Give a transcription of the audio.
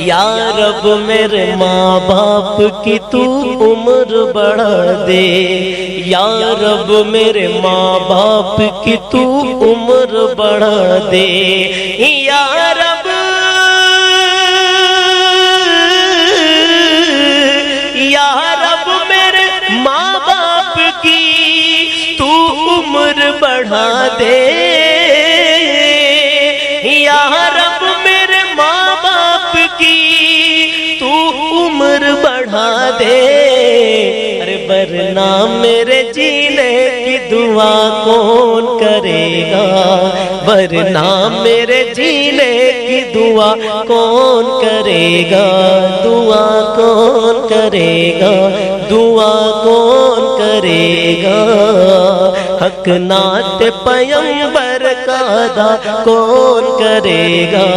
یا رب میرے ماں باپ کی تو عمر بڑھا دے، یا رب میرے ماں باپ کی تو عمر بڑھا دے، یا رب میرے ماں باپ کی تو عمر بڑھا دے، یا رب میرے ماں باپ کی تو عمر بڑھا دے، ارے ورنہ میرے جینے کی دعا کون کرے گا، ورنہ میرے جینے کی دعا کون کرے گا، دعا کون کرے گا، دعا کون کرے گا، حق نعت پیغمبر کا ادا کون کرے گا۔